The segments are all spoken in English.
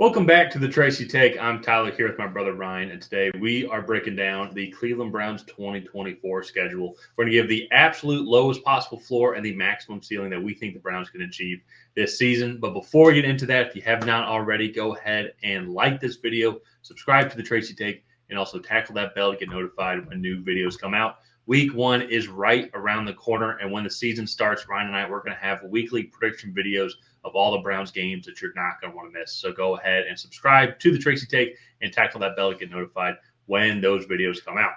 Welcome back to the Tracy Take. I'm Tyler here with my brother Ryan, and today we are breaking down the Cleveland Browns 2024 schedule. We're going to give the absolute lowest possible floor and the maximum ceiling that we think the Browns can achieve this season. But before we get into that, if you have not already, go ahead and like this video, subscribe to the Tracy Take, and also tackle that bell to get notified when new videos come out. Week 1 is right around the corner, and when the season starts, Ryan and I, we're going to have weekly prediction videos of all the Browns games that you're not going to want to miss. So go ahead and subscribe to the Tracy Take and tackle that bell to get notified when those videos come out.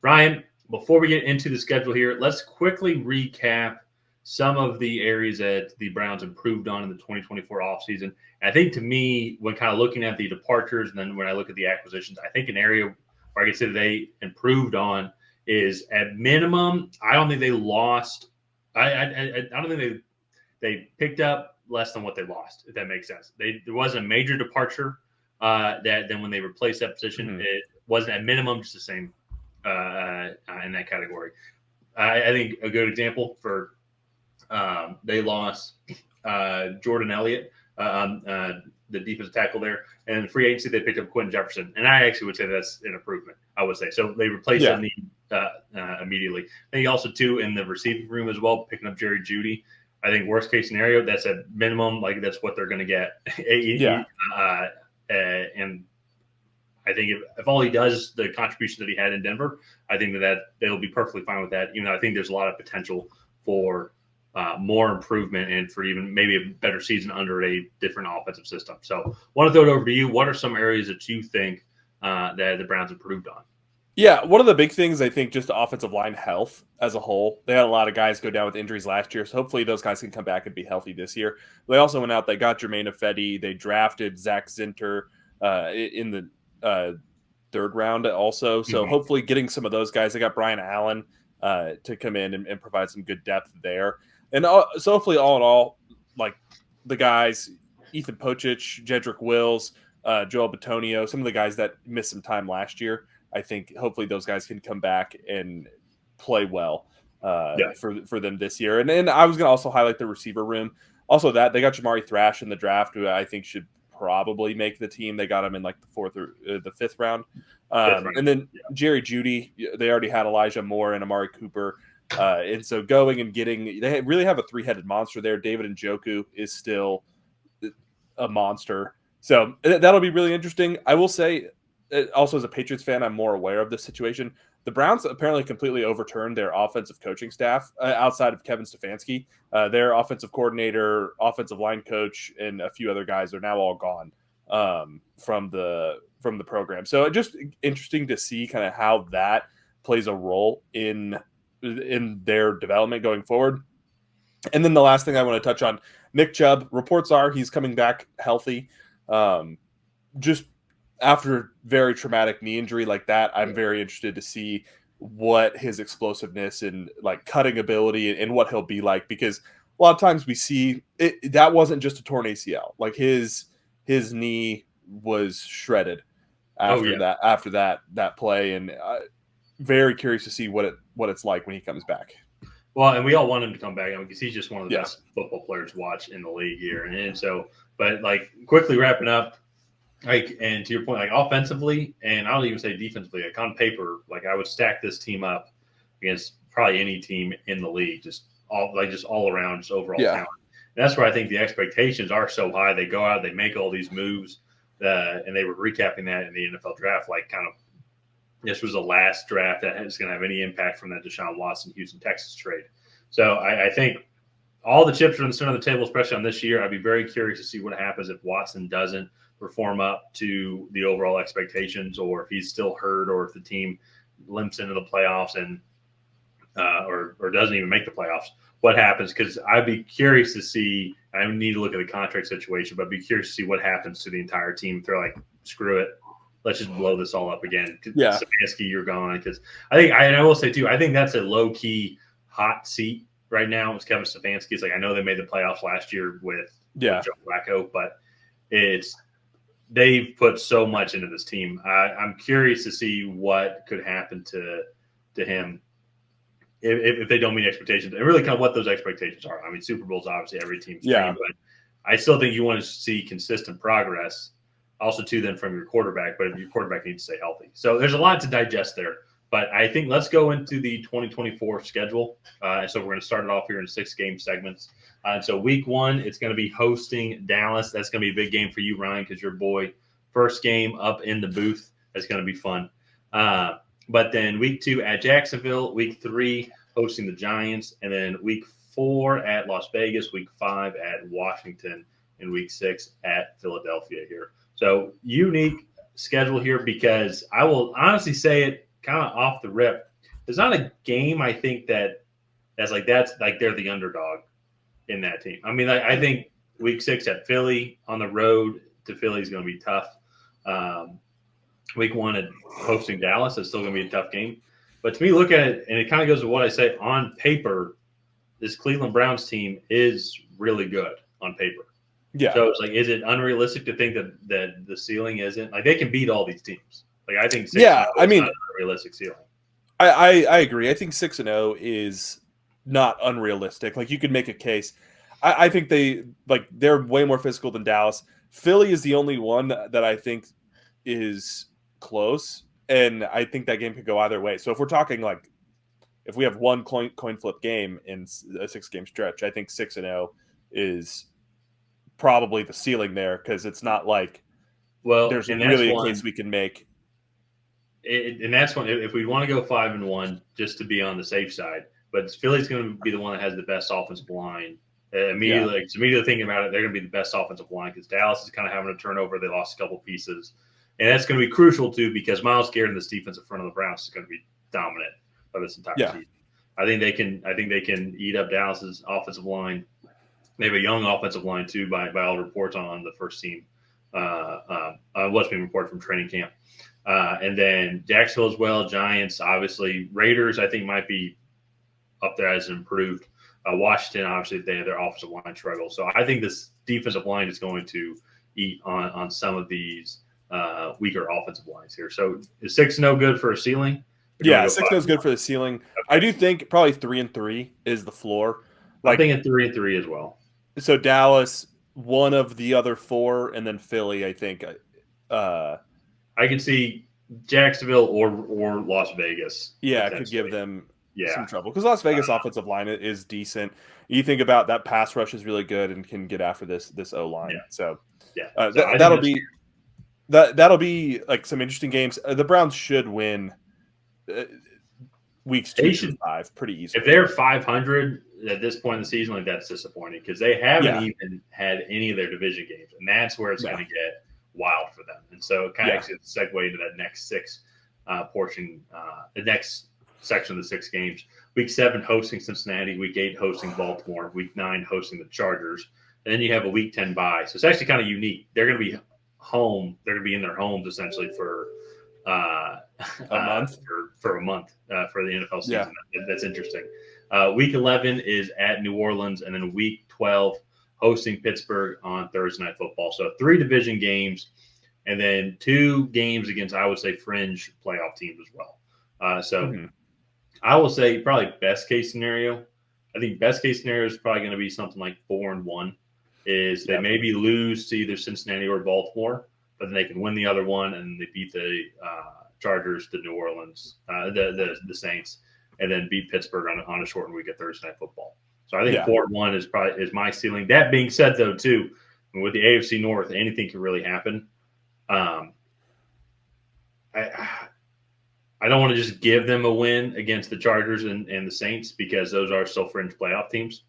Ryan, before we get into the schedule here, let's quickly recap some of the areas that the Browns improved on in the 2024 offseason. I think to me, when kind of looking at the departures and then when I look at the acquisitions, I think an area where I can say they improved on is at minimum, I don't think they lost. I don't think they picked up less than what they lost, if that makes sense. There wasn't a major departure that then when they replaced that position, it wasn't at minimum just the same in that category. I think a good example for they lost Jordan Elliott, the defensive tackle there, and in free agency they picked up Quentin Jefferson, and I actually would say that's an improvement. I would say so. They replaced him immediately. I think also too in the receiving room as well, picking up Jerry Jeudy. I think worst case scenario, that's at minimum, like that's what they're going to get. And I think if all he does, the contribution that he had in Denver, I think that they'll be perfectly fine with that. Even though I think there's a lot of potential for more improvement and for even maybe a better season under a different offensive system. So, want to throw it over to you. What are some areas that you think that the Browns improved on? Yeah, one of the big things, I think, just offensive line health as a whole. They had a lot of guys go down with injuries last year, so hopefully those guys can come back and be healthy this year. They also went out, they got Jermaine Ifedi, they drafted Zach Zinter in the third round also. So hopefully getting some of those guys. They got Brian Allen to come in and provide some good depth there. And so hopefully all in all, like the guys, Ethan Pocic, Jedrick Wills, Joel Bitonio, some of the guys that missed some time last year, I think hopefully those guys can come back and play well for them this year. And then I was going to also highlight the receiver room. Also that they got Jamari Thrash in the draft, who I think should probably make the team. They got him in like the fourth or the fifth round. And then Jerry Jeudy, they already had Elijah Moore and Amari Cooper. And so going and getting, they really have a three-headed monster there. David Njoku is still a monster. So that'll be really interesting. I will say, also as a Patriots fan, I'm more aware of this situation. The Browns apparently completely overturned their offensive coaching staff outside of Kevin Stefanski. Their offensive coordinator, offensive line coach, and a few other guys are now all gone from the program. So just interesting to see kind of how that plays a role in their development going forward. And then the last thing I want to touch on, Nick Chubb, reports are he's coming back healthy. Just after very traumatic knee injury like that, I'm very interested to see what his explosiveness and like cutting ability and what he'll be like, because a lot of times we see it, that wasn't just a torn ACL. Like his knee was shredded after that play, and very curious to see what it's like when he comes back. Well, and we all want him to come back because he's just one of the best football players to watch in the league here. And so, but like quickly wrapping up, like, and to your point, like offensively, and I don't even say defensively, like on paper, like I would stack this team up against probably any team in the league, just all around, just overall talent. And that's where I think the expectations are so high. They go out, they make all these moves, and they were recapping that in the NFL draft, like kind of this was the last draft that is going to have any impact from that Deshaun Watson Houston Texas trade. So I think all the chips are in the center of the table, especially on this year. I'd be very curious to see what happens if Watson doesn't perform up to the overall expectations, or if he's still hurt, or if the team limps into the playoffs and or doesn't even make the playoffs. What happens? Because I'd be curious to see. I need to look at the contract situation, but I'd be curious to see what happens to the entire team. If they're like, screw it, let's just blow this all up again. Stefanski, you're gone. Because I think, and I will say too, I think that's a low key hot seat right now. It's Kevin Stefanski. It's like, I know they made the playoffs last year with Joe Flacco, but they've put so much into this team. I'm curious to see what could happen to him if they don't meet expectations, and really kind of what those expectations are. I mean, Super Bowl's obviously every team's dream, but I still think you want to see consistent progress Also, too, then from your quarterback, but your quarterback needs to stay healthy. So there's a lot to digest there. But I think let's go into the 2024 schedule. And so we're going to start it off here in 6-game segments. And so week 1, it's going to be hosting Dallas. That's going to be a big game for you, Ryan, because your boy, first game up in the booth. That's going to be fun. But then week 2 at Jacksonville, week 3 hosting the Giants, and then week 4 at Las Vegas, week 5 at Washington, and week 6 at Philadelphia here. So unique schedule here because I will honestly say it kind of off the rip. There's not a game I think that's like they're the underdog in that team. I mean, I think week 6 at Philly on the road to Philly is going to be tough. Week 1 at hosting Dallas is still going to be a tough game. But to me, look at it, and it kind of goes to what I say on paper. This Cleveland Browns team is really good on paper. Yeah. So it's like, is it unrealistic to think that the ceiling isn't like they can beat all these teams? Like I think 6-0 is not an unrealistic ceiling. I agree. I think 6-0 is not unrealistic. Like you could make a case. I think they're way more physical than Dallas. Philly is the only one that I think is close, and I think that game could go either way. So if we're talking like if we have one coin flip game in a 6-game stretch, I think 6-0 is probably the ceiling there because it's not like there's really a case we can make. And that's one if we want to go 5-1 just to be on the safe side. But Philly's going to be the one that has the best offensive line. Immediately thinking about it, they're going to be the best offensive line because Dallas is kind of having a turnover. They lost a couple pieces, and that's going to be crucial too because Myles Garrett and this defense in front of the Browns is going to be dominant by this entire season. I think they can eat up Dallas's offensive line. They have a young offensive line too, by all reports on the first team. What's being reported from training camp, and then Jacksonville as well. Giants, obviously, Raiders. I think might be up there as improved. Washington, obviously, they have their offensive line struggle. So I think this defensive line is going to eat on some of these weaker offensive lines here. So is 6-0 good for a ceiling? Yeah, 6-0 is good for the ceiling. Okay. I do think probably 3-3 is the floor. I'm thinking 3-3 as well. So Dallas, one of the other 4, and then Philly, I think. I can see Jacksonville or Las Vegas. Yeah, it could give them some trouble because Las Vegas offensive line is decent. You think about that pass rush is really good and can get after this O line. Yeah. So that'll be like some interesting games. The Browns should win weeks 2 through 5 pretty easily. If they're 500 at this point in the season, like that's disappointing because they haven't even had any of their division games, and that's where it's going to get wild for them. And so it kind of actually segue into that next 6 portion, the next section of the 6 games. Week 7 hosting Cincinnati, week 8 hosting Baltimore, week 9 hosting the Chargers, and then you have a week 10 bye. So it's actually kind of unique. They're going to be home. They're going to be in their homes essentially for a month for the NFL season. That's interesting. Week 11 is at New Orleans, and then week 12 hosting Pittsburgh on Thursday Night Football. So 3 division games, and then 2 games against, I would say, fringe playoff teams as well. I will say probably best case scenario. I think best case scenario is probably going to be something like 4-1. Is they maybe lose to either Cincinnati or Baltimore, but then they can win the other one and they beat the Chargers, the New Orleans, the Saints, and then beat Pittsburgh on a shortened week at Thursday Night Football. So I think 4-1 is my ceiling. That being said, though, too, with the AFC North, anything can really happen. I don't want to just give them a win against the Chargers and the Saints because those are still fringe playoff teams.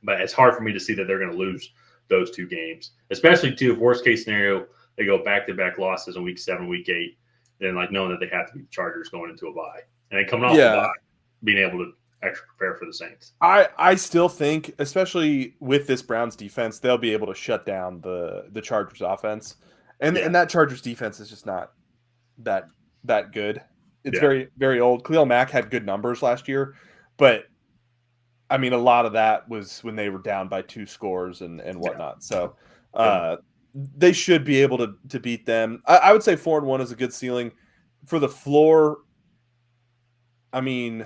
But it's hard for me to see that they're going to lose those 2 games, especially too if worst case scenario they go back-to-back losses in week 7, week 8, then like knowing that they have to beat the Chargers going into a bye and then coming off the bye, being able to actually prepare for the Saints. I still think, especially with this Browns defense, they'll be able to shut down the Chargers offense, and that Chargers defense is just not that good. It's very, very old. Khalil Mack had good numbers last year, but I mean, a lot of that was when they were down by 2 scores and whatnot. So they should be able to beat them. I would say 4-1 is a good ceiling. For the floor, I mean,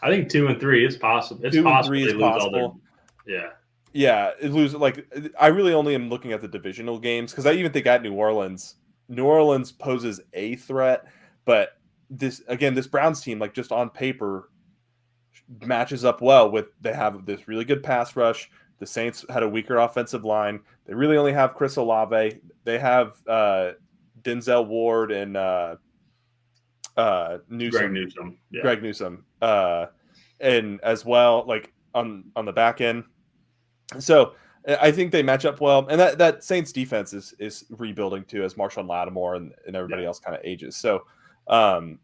I think 2-3 is possible. It's 2 and possible 3 is they lose possible. all their Yeah, it lose like I really only am looking at the divisional games because I even think at New Orleans poses a threat, but this Browns team, like just on paper, matches up well with they have this really good pass rush. The Saints had a weaker offensive line. They really only have Chris Olave. They have Denzel Ward and Greg Newsom, Newsom. Yeah. Greg Newsom, and as well like on the back end. So I think they match up well, and that Saints defense is rebuilding too as Marshawn Lattimore and everybody Yeah. else kind of ages. So um,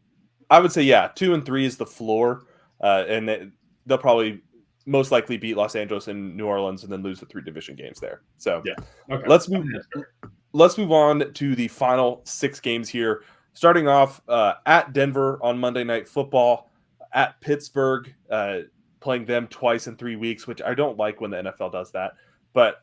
I would say 2 and 3 is the floor, and they'll probably most likely beat Los Angeles and New Orleans, and then lose the 3 division games there. So Yeah. Okay. let's I move think that's fair. let's move on to the final 6 games here. Starting off at Denver on Monday Night Football, at Pittsburgh, playing them twice in 3 weeks, which I don't like when the NFL does that. But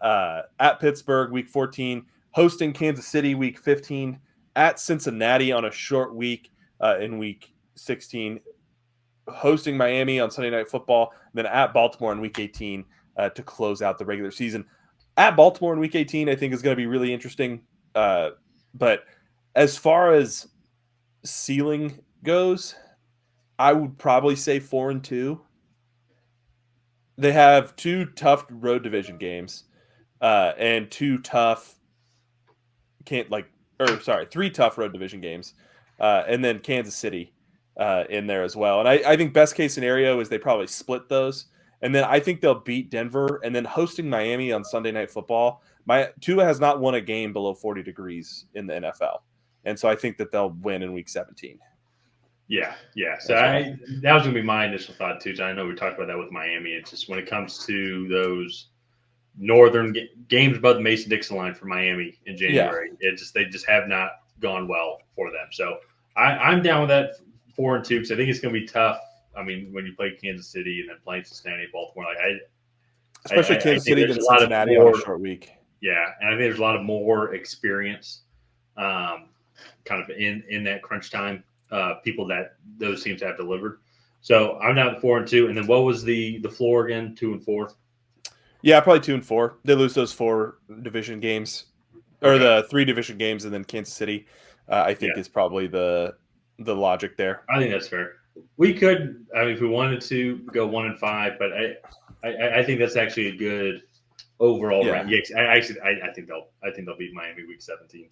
at Pittsburgh, week 14, hosting Kansas City, week 15, at Cincinnati on a short week in week 16, hosting Miami on Sunday Night Football, and then at Baltimore in week 18 to close out the regular season. At Baltimore in week 18, I think is going to be really interesting. But as far as ceiling goes, I would probably say 4-2. They have 2 tough road division games, and 3 tough road division games, and then Kansas City in there as well. And I think best case scenario is they probably split those, and then I think they'll beat Denver, and then hosting Miami on Sunday Night Football. Tua has not won a game below 40 degrees in the NFL, and so I think that they'll win in Week 17. Yeah, yeah. So As well. that was gonna be my initial thought too. So I know we talked about that with Miami. It's just when it comes to those northern games above the Mason-Dixon line for Miami in Yeah, January, they just have not gone well for them. So I'm down with that 4-2 because I think it's gonna be tough. I mean, when you play Kansas City and then playing Cincinnati, Baltimore, especially I Kansas think City there's than a lot of Cincinnati on a more. short week. Yeah, and I think there's a lot of more experience, kind of in that crunch time. People that those teams have delivered. So I'm down at 4-2. And then what was the floor again? 2-4. Yeah, probably 2-4. They lose those 4 division games, or Okay. the 3 division games, and then Kansas City. I think Yeah, is probably the logic there. I think that's fair. We could, I mean, if we wanted to go 1-5, but I think that's actually a good overall Yeah, rank. Yeah, I think they'll beat Miami week 17.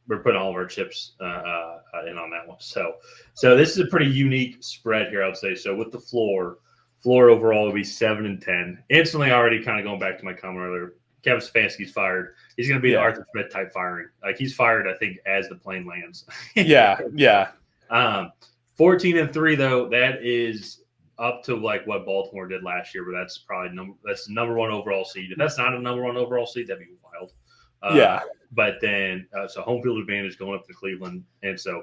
We're putting all of our chips in on that one. So this is a pretty unique spread here, I would say. So with the floor overall will be 7-10. Instantly, already kind of going back to my comment earlier. Kevin Stefanski's fired. He's going to be the yeah, Arthur Smith type firing. Like he's fired, I think, as the plane lands. yeah. um, 14-3 though, that is up to like what Baltimore did last year, but that's probably that's the number one overall seed. If that's not a number one overall seed, that'd be wild. Uh, Yeah. but then so home field advantage going up to Cleveland, and so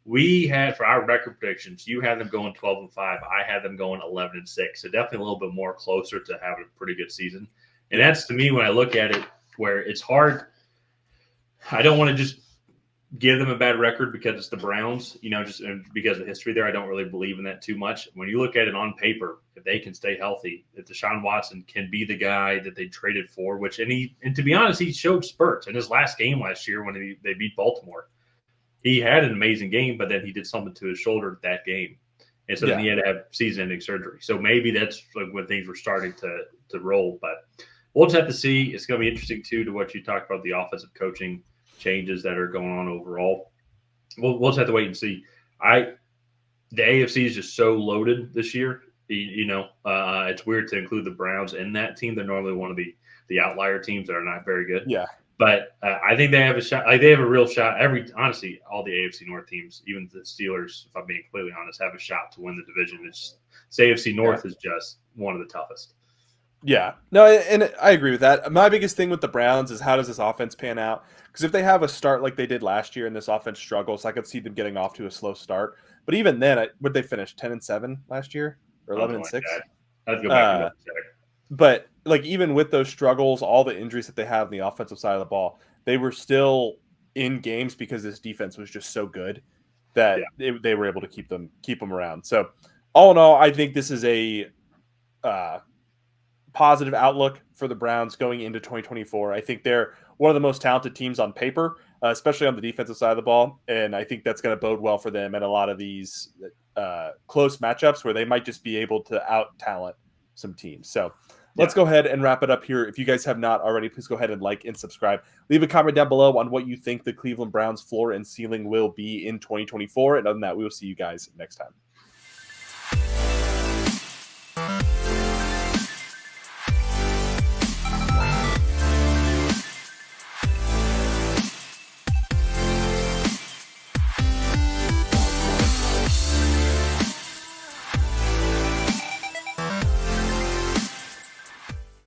we had for our record predictions, you had them going 12-5. I had them going 11-6. So definitely a little bit more closer to having a pretty good season. And Yeah. that's to me when I look at it, where it's hard. I don't want to just give them a bad record because it's the Browns, just because of the history there. I don't really believe in that too much. When you look at it on paper, if they can stay healthy, if Deshaun Watson can be the guy that they traded for, and to be honest, he showed spurts in his last game last year when they beat Baltimore. He had an amazing game, but then he did something to his shoulder that game. And so then Yeah. he had to have season-ending surgery. So maybe that's like when things were starting to roll. But we'll just have to see. It's going to be interesting, too, to what you talked about, the offensive coaching changes that are going on overall. We'll just have to wait and see. The AFC is just so loaded this year. It's weird to include the Browns in that team. They're normally one of the outlier teams that are not very good. Yeah. But I think they have a shot. Like they have a real shot. Honestly, all the AFC North teams, even the Steelers, if I'm being completely honest, have a shot to win the division. It's AFC North is just one of the toughest. Yeah. No, and I agree with that. My biggest thing with the Browns is how does this offense pan out? Because if they have a start like they did last year and this offense struggles, I could see them getting off to a slow start. But even then, would they finish 10-7 last year or Something 11 and like 6? that. I have to go back and double check. But like even with those struggles, all the injuries that they have on the offensive side of the ball, they were still in games because this defense was just so good Yeah. that they were able to keep them around. So all in all, I think this is a positive outlook for the Browns going into 2024. I think they're one of the most talented teams on paper, especially on the defensive side of the ball. And I think that's going to bode well for them in a lot of these close matchups where they might just be able to out-talent some teams. So let's go ahead and wrap it up here. If you guys have not already, please go ahead and like and subscribe. Leave a comment down below on what you think the Cleveland Browns floor and ceiling will be in 2024. And other than that, we will see you guys next time.